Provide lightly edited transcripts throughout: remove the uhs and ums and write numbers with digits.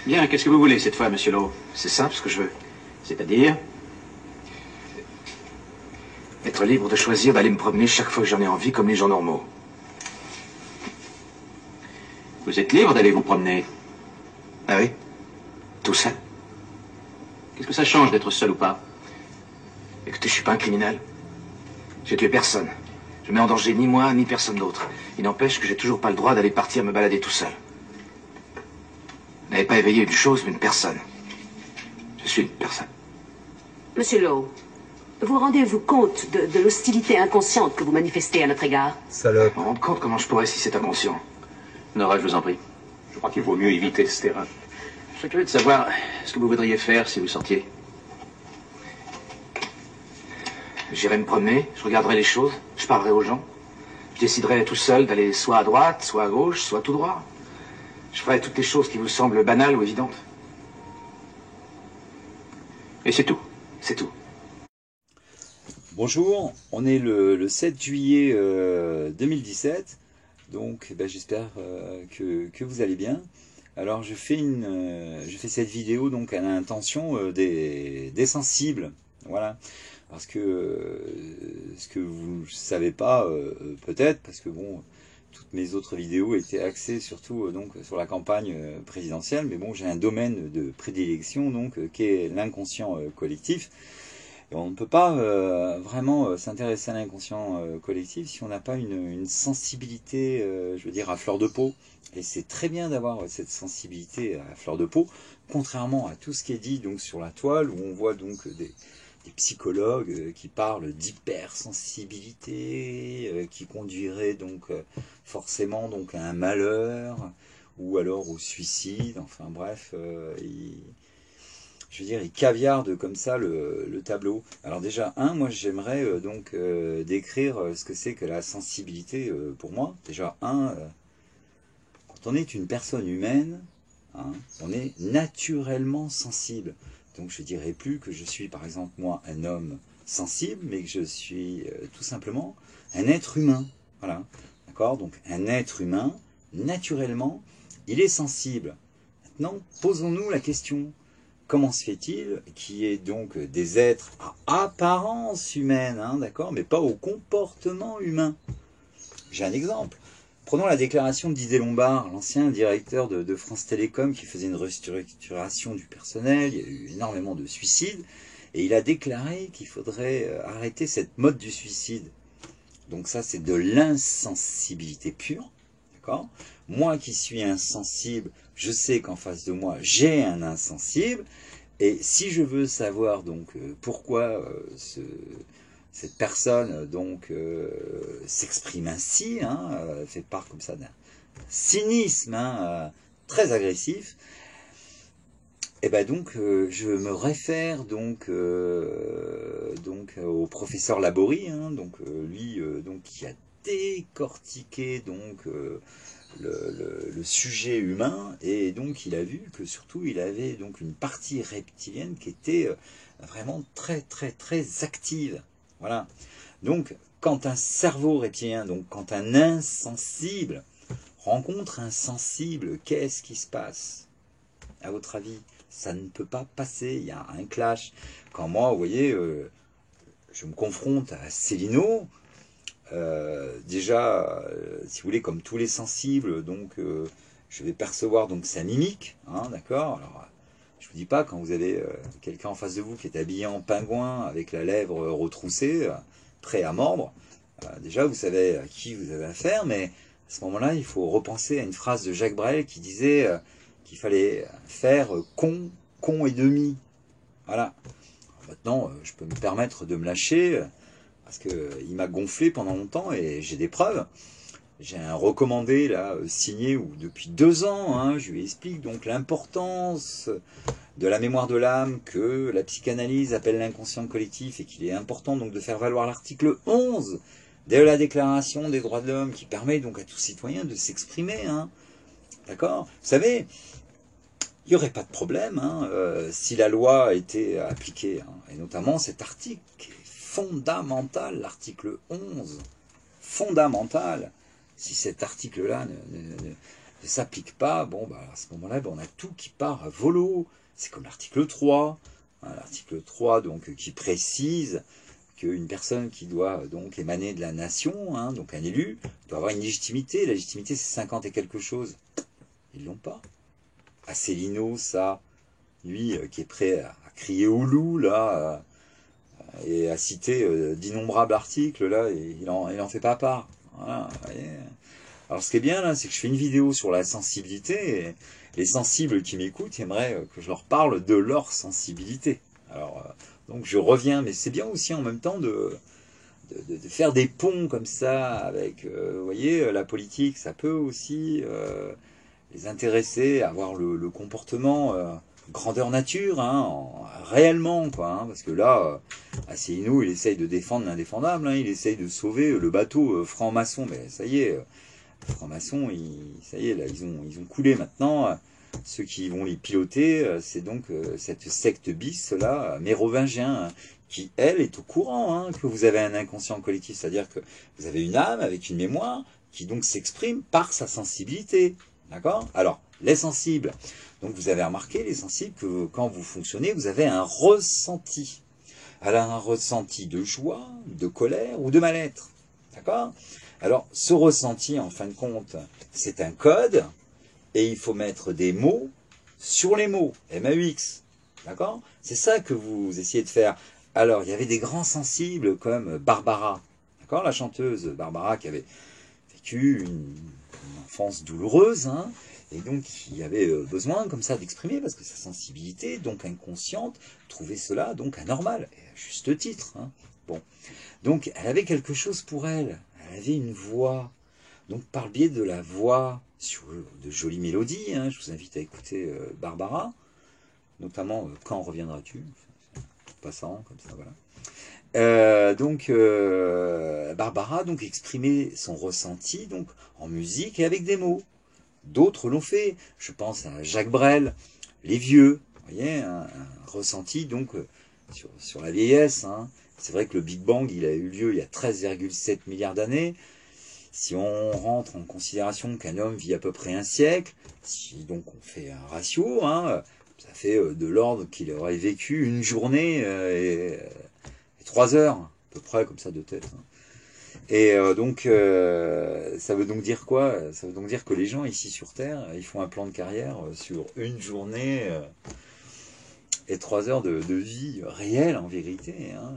Bien, qu'est-ce que vous voulez cette fois, monsieur Lowe? C'est simple ce que je veux. C'est-à-dire? Être libre de choisir d'aller me promener chaque fois que j'en ai envie, comme les gens normaux. Vous êtes libre d'aller vous promener? Ah oui? Tout seul? Qu'est-ce que ça change d'être seul ou pas? Écoutez, je suis pas un criminel. J'ai tué personne. Je mets en danger ni moi, ni personne d'autre. Il n'empêche que j'ai toujours pas le droit d'aller partir me balader tout seul. Vous n'avez pas éveillé une chose, mais une personne. Je suis une personne. Monsieur Lowe, vous rendez-vous compte de l'hostilité inconsciente que vous manifestez à notre égard? Salope. Je me rends compte comment je pourrais si c'est inconscient. Nora, je vous en prie. Je crois qu'il vaut mieux éviter ce terrain. Je serais curieux de savoir ce que vous voudriez faire si vous sortiez. J'irai me promener, je regarderai les choses, je parlerai aux gens. Je déciderai tout seul d'aller soit à droite, soit à gauche, soit tout droit. Je ferai toutes les choses qui vous semblent banales ou évidentes. Et c'est tout. C'est tout. Bonjour, on est le 7 juillet 2017, donc j'espère que vous allez bien. Alors je fais cette vidéo donc à l'intention des sensibles, voilà, parce que ce que vous ne savez pas peut-être, parce que bon, toutes mes autres vidéos étaient axées surtout donc sur la campagne présidentielle, mais bon, j'ai un domaine de prédilection donc qui est l'inconscient collectif. Et on ne peut pas vraiment s'intéresser à l'inconscient collectif si on n'a pas une sensibilité, je veux dire, à fleur de peau. Et c'est très bien d'avoir cette sensibilité à fleur de peau, contrairement à tout ce qui est dit donc sur la toile, où on voit donc des psychologues qui parlent d'hypersensibilité, qui conduirait donc forcément donc à un malheur, ou alors au suicide, enfin bref, je veux dire, il caviarde comme ça le tableau. Alors déjà, moi j'aimerais décrire ce que c'est que la sensibilité pour moi. Déjà, quand on est une personne humaine, on est naturellement sensible. Donc je dirais plus que je suis par exemple moi un homme sensible, mais que je suis tout simplement un être humain. Voilà, d'accord? Donc un être humain, naturellement, il est sensible. Maintenant, posons-nous la question. Comment se fait-il qu'il y ait donc des êtres à apparence humaine, d'accord, mais pas au comportement humain? J'ai un exemple. Prenons la déclaration de Didier Lombard, l'ancien directeur de France Télécom, qui faisait une restructuration du personnel. Il y a eu énormément de suicides, et il a déclaré qu'il faudrait arrêter cette mode du suicide. Donc ça, c'est de l'insensibilité pure, d'accord? Moi qui suis insensible, je sais qu'en face de moi, j'ai un insensible, et si je veux savoir donc pourquoi cette personne donc s'exprime ainsi, fait part comme ça d'un cynisme très agressif, et ben donc je me réfère donc au professeur Laborie, lui donc qui a décortiqué donc le sujet humain, et donc il a vu que surtout il avait donc une partie reptilienne qui était vraiment très très très active. Voilà. Donc quand un cerveau reptilien, donc quand un insensible rencontre un sensible, qu'est-ce qui se passe? À votre avis, ça ne peut pas passer, il y a un clash. Quand moi, vous voyez, je me confronte à Célineau, déjà, si vous voulez, comme tous les sensibles, donc je vais percevoir donc sa mimique, d'accord. Alors, je vous dis pas, quand vous avez quelqu'un en face de vous qui est habillé en pingouin avec la lèvre retroussée, prêt à mordre, déjà vous savez à qui vous avez affaire, mais à ce moment-là, il faut repenser à une phrase de Jacques Brel qui disait qu'il fallait faire con, con et demi. Voilà. Alors maintenant, je peux me permettre de me lâcher, parce qu'il m'a gonflé pendant longtemps et j'ai des preuves. J'ai un recommandé là signé où depuis 2 ans, je lui explique donc l'importance de la mémoire de l'âme, que la psychanalyse appelle l'inconscient collectif, et qu'il est important donc de faire valoir l'article 11 de la Déclaration des droits de l'homme, qui permet donc à tout citoyen de s'exprimer. D'accord? Vous savez, il n'y aurait pas de problème si la loi était appliquée, et notamment cet article qui est fondamental, l'article 11, fondamental. Si cet article-là ne s'applique pas, bon, bah, à ce moment-là, bah, on a tout qui part à volo. C'est comme l'article 3, hein, l'article 3 donc, qui précise qu'une personne qui doit donc émaner de la nation, hein, donc un élu, doit avoir une légitimité. La légitimité, c'est 50 et quelque chose. Ils l'ont pas. Asselineau, ça, lui, qui est prêt à crier au loup, là, et à citer d'innombrables articles, là, et il en fait pas part. Voilà, vous voyez. Alors ce qui est bien là, c'est que je fais une vidéo sur la sensibilité, et les sensibles qui m'écoutent aimeraient que je leur parle de leur sensibilité. Alors, donc je reviens, mais c'est bien aussi en même temps de faire des ponts comme ça avec, vous voyez, la politique, ça peut aussi les intéresser à avoir le comportement grandeur nature, hein, réellement, quoi, hein, parce que là, Asselineau, il essaye de défendre l'indéfendable, hein, il essaye de sauver le bateau franc-maçon, mais ça y est, franc-maçon, ça y est, là, ils ont coulé maintenant. Ceux qui vont les piloter, c'est donc cette secte bis, là, mérovingien, hein, qui, elle, est au courant hein, que vous avez un inconscient collectif, c'est-à-dire que vous avez une âme avec une mémoire qui donc s'exprime par sa sensibilité. D'accord? Alors, les sensibles, donc vous avez remarqué, les sensibles, que quand vous fonctionnez, vous avez un ressenti. Alors, un ressenti de joie, de colère ou de mal-être. D'accord? Alors, ce ressenti, en fin de compte, c'est un code, et il faut mettre des mots sur les mots, MAUX. D'accord? C'est ça que vous essayez de faire. Alors, il y avait des grands sensibles comme Barbara. D'accord? La chanteuse Barbara qui avait vécu une enfance douloureuse, hein, et donc qui avait besoin comme ça d'exprimer, parce que sa sensibilité, donc inconsciente, trouvait cela donc anormal, et à juste titre. Hein. Bon. Donc, elle avait quelque chose pour elle. Elle avait une voix. Donc, par le biais de la voix, sur de jolies mélodies, hein, je vous invite à écouter Barbara, notamment Quand reviendras-tu, passant, comme ça, voilà. Barbara donc exprimait son ressenti donc en musique et avec des mots. D'autres l'ont fait. Je pense à Jacques Brel, Les Vieux. Vous voyez, un ressenti donc sur la vieillesse. Hein. C'est vrai que le Big Bang, il a eu lieu il y a 13,7 milliards d'années. Si on rentre en considération qu'un homme vit à peu près un siècle, si donc on fait un ratio, hein, ça fait de l'ordre qu'il aurait vécu une journée et 3 heures, à peu près, comme ça, de tête. Hein. Et ça veut donc dire quoi? Ça veut donc dire que les gens ici sur Terre, ils font un plan de carrière sur une journée et 3 heures de vie réelle, en vérité. Hein.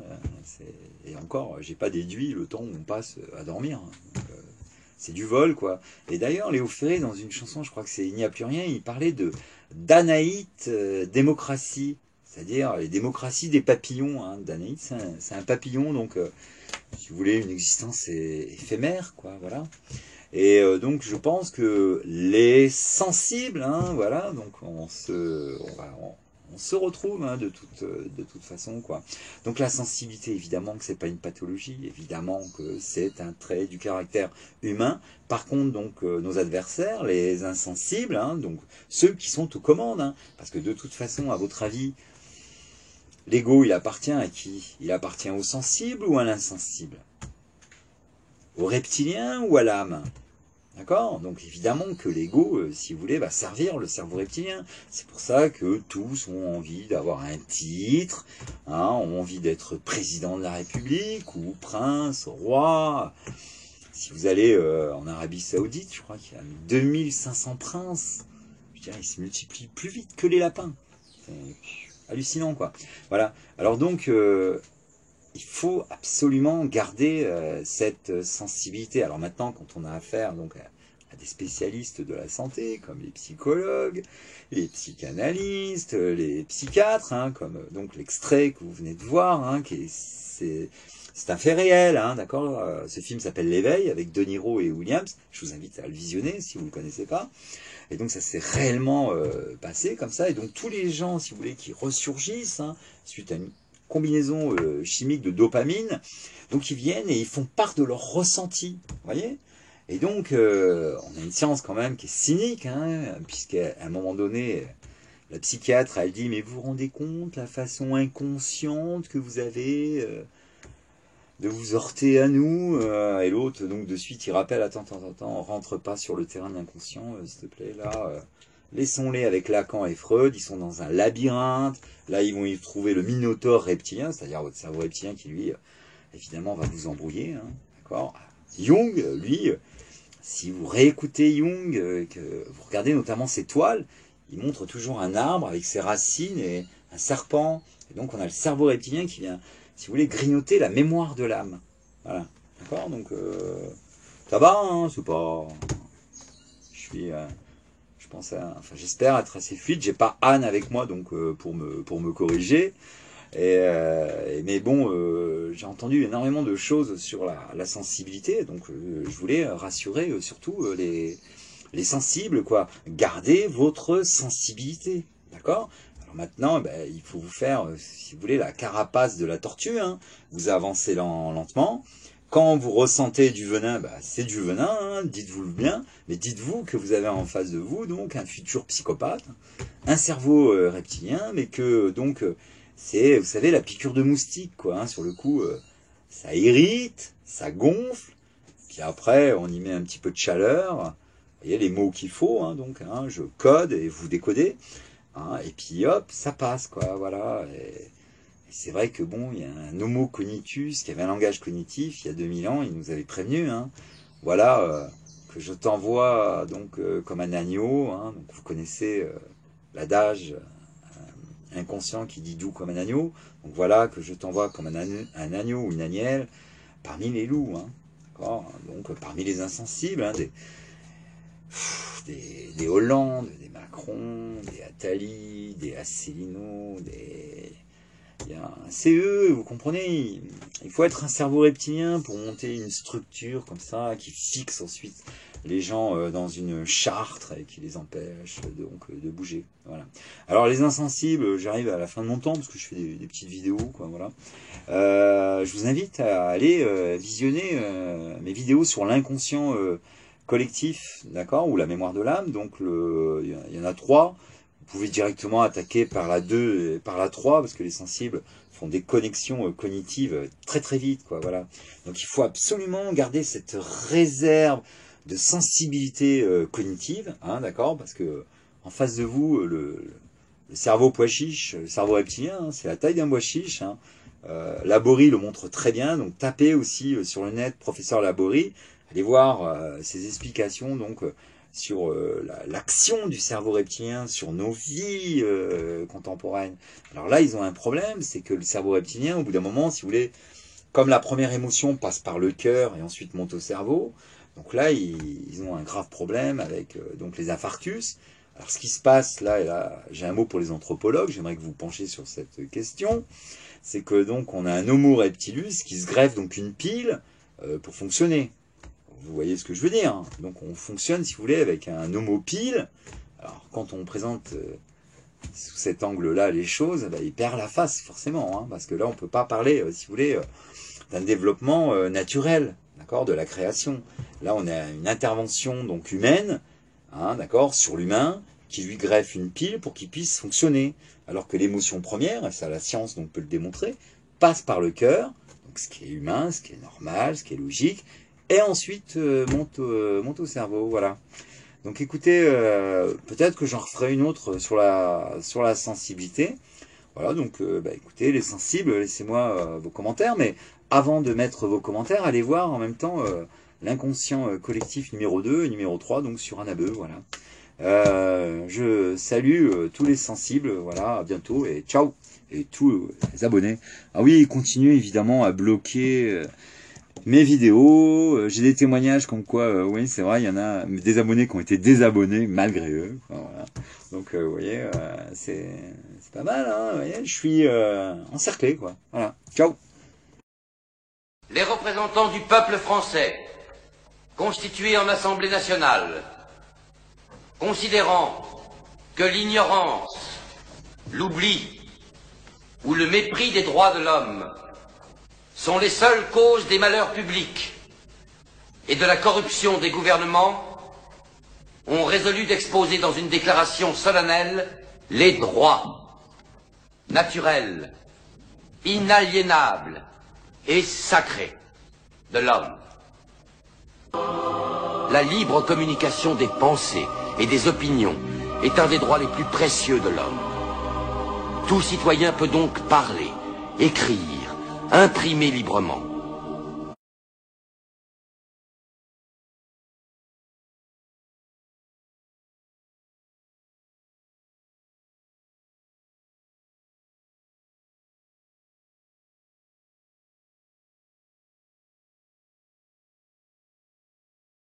Et encore, j'ai pas déduit le temps où on passe à dormir. Hein. Donc, c'est du vol, quoi. Et d'ailleurs, Léo Ferré, dans une chanson, je crois que c'est Il n'y a plus rien, il parlait d'Anaïte démocratie. C'est-à-dire les démocraties des papillons. Hein. Danaïde, c'est un papillon, donc, si vous voulez, une existence éphémère, quoi, voilà. Et donc, je pense que les sensibles, hein, voilà, donc on se retrouve hein, de toute façon, quoi. Donc la sensibilité, évidemment que c'est pas une pathologie, évidemment que c'est un trait du caractère humain. Par contre, donc nos adversaires, les insensibles, hein, donc ceux qui sont aux commandes, hein, parce que de toute façon, à votre avis, l'ego, il appartient à qui? Il appartient au sensible ou à l'insensible? Au reptilien ou à l'âme? D'accord? Donc évidemment que l'ego, si vous voulez, va servir le cerveau reptilien. C'est pour ça que tous ont envie d'avoir un titre, hein, ont envie d'être président de la République, ou prince, roi. Si vous allez en Arabie Saoudite, je crois qu'il y a 2500 princes. Je dirais, ils se multiplient plus vite que les lapins. C'est hallucinant, quoi. Voilà. Alors donc, il faut absolument garder cette sensibilité. Alors maintenant, quand on a affaire donc à des spécialistes de la santé, comme les psychologues, les psychanalystes, les psychiatres, hein, comme donc l'extrait que vous venez de voir, hein, c'est un fait réel, hein, d'accord. Ce film s'appelle L'éveil, avec De Niro et Williams. Je vous invite à le visionner si vous ne le connaissez pas. Et donc ça s'est réellement passé comme ça. Et donc tous les gens, si vous voulez, qui ressurgissent hein, suite à une combinaison chimique de dopamine, donc ils viennent et ils font part de leur ressenti, vous voyez. Et donc on a une science quand même qui est cynique, hein, puisqu'à un moment donné, la psychiatre elle dit mais vous vous rendez compte la façon inconsciente que vous avez de vous heurter à nous. Et l'autre, donc de suite, il rappelle, attends, on rentre pas sur le terrain de l'inconscient, s'il te plaît, là. Laissons-les avec Lacan et Freud, ils sont dans un labyrinthe. Là, ils vont y trouver le minotaure reptilien, c'est-à-dire votre cerveau reptilien qui, lui, évidemment, va vous embrouiller. Hein, d'accord. Jung, lui, si vous réécoutez Jung, que vous regardez notamment ses toiles, il montre toujours un arbre avec ses racines et un serpent. Et donc, on a le cerveau reptilien qui vient, si vous voulez, grignoter la mémoire de l'âme. Voilà. D'accord. Donc, ça va, hein, c'est pas... Je pense enfin, j'espère être assez fluide. J'ai pas Anne avec moi, donc pour me corriger. Mais bon, j'ai entendu énormément de choses sur la sensibilité, donc je voulais rassurer surtout les sensibles, quoi. Gardez votre sensibilité, d'accord? Alors maintenant, il faut vous faire, si vous voulez, la carapace de la tortue, hein. Vous avancez lentement. Quand vous ressentez du venin, c'est du venin, hein, dites-vous le bien, mais dites-vous que vous avez en face de vous donc un futur psychopathe, un cerveau reptilien, mais que donc c'est, vous savez, la piqûre de moustique, quoi. Hein, sur le coup, ça irrite, ça gonfle, puis après on y met un petit peu de chaleur. Vous voyez les mots qu'il faut, hein, donc hein, je code et vous décodez, hein, et puis hop, ça passe, quoi. Voilà. Et c'est vrai que bon, il y a un homo cognitus qui avait un langage cognitif il y a 2000 ans, il nous avait prévenu, hein. Voilà, que je t'envoie donc comme un agneau, hein. Donc vous connaissez l'adage inconscient qui dit doux comme un agneau. Donc voilà, que je t'envoie comme un agneau ou une agnelle parmi les loups, hein. D'accord. Donc parmi les insensibles, hein, des Hollande, des Macron, des Attali, des Asselineau, c'est eux, vous comprenez, il faut être un cerveau reptilien pour monter une structure comme ça, qui fixe ensuite les gens dans une charte et qui les empêche donc de bouger. Voilà. Alors les insensibles, j'arrive à la fin de mon temps, parce que je fais des petites vidéos, quoi, voilà. Je vous invite à aller visionner mes vidéos sur l'inconscient collectif, d'accord, ou la mémoire de l'âme. Donc il y en a 3. Vous pouvez directement attaquer par la 2 et par la 3, parce que les sensibles font des connexions cognitives très très vite, quoi, voilà. Donc il faut absolument garder cette réserve de sensibilité cognitive, hein, d'accord, parce que en face de vous, le cerveau pois chiche, le cerveau reptilien, hein, c'est la taille d'un pois chiche, hein. Laborie le montre très bien, donc tapez aussi sur le net professeur Laborie, allez voir ses explications, donc sur l'action du cerveau reptilien sur nos vies contemporaines. Alors là, ils ont un problème, c'est que le cerveau reptilien, au bout d'un moment, si vous voulez, comme la première émotion passe par le cœur et ensuite monte au cerveau, donc là, ils ont un grave problème avec donc les infarctus. Alors ce qui se passe là, et là, j'ai un mot pour les anthropologues, j'aimerais que vous penchiez sur cette question, c'est que donc on a un Homo reptilus qui se greffe donc une pile pour fonctionner. Vous voyez ce que je veux dire, hein. Donc on fonctionne, si vous voulez, avec un homopile. Alors quand on présente sous cet angle-là les choses, il perd la face forcément, hein, parce que là on ne peut pas parler, si vous voulez, d'un développement naturel, d'accord, de la création. Là on a une intervention donc humaine, hein, d'accord, sur l'humain, qui lui greffe une pile pour qu'il puisse fonctionner. Alors que l'émotion première, et ça la science donc peut le démontrer, passe par le cœur, donc ce qui est humain, ce qui est normal, ce qui est logique, et ensuite monte au cerveau, voilà. Donc écoutez, peut-être que j'en referai une autre sur la sensibilité. Voilà, donc écoutez, les sensibles, laissez-moi vos commentaires, mais avant de mettre vos commentaires, allez voir en même temps l'inconscient collectif numéro 2 et numéro 3, donc sur Anabeu, voilà. Je salue tous les sensibles, voilà, à bientôt, et ciao, et tous les abonnés. Ah oui, continuez évidemment à bloquer mes vidéos, j'ai des témoignages comme quoi, oui c'est vrai, il y en a des abonnés qui ont été désabonnés malgré eux, voilà. Donc vous voyez, c'est pas mal, hein, vous voyez, je suis encerclé, quoi, voilà, ciao. Les représentants du peuple français, constitués en Assemblée nationale, considérant que l'ignorance, l'oubli ou le mépris des droits de l'homme sont les seules causes des malheurs publics et de la corruption des gouvernements, ont résolu d'exposer dans une déclaration solennelle les droits naturels, inaliénables et sacré de l'homme. La libre communication des pensées et des opinions est un des droits les plus précieux de l'homme. Tout citoyen peut donc parler, écrire, imprimer librement.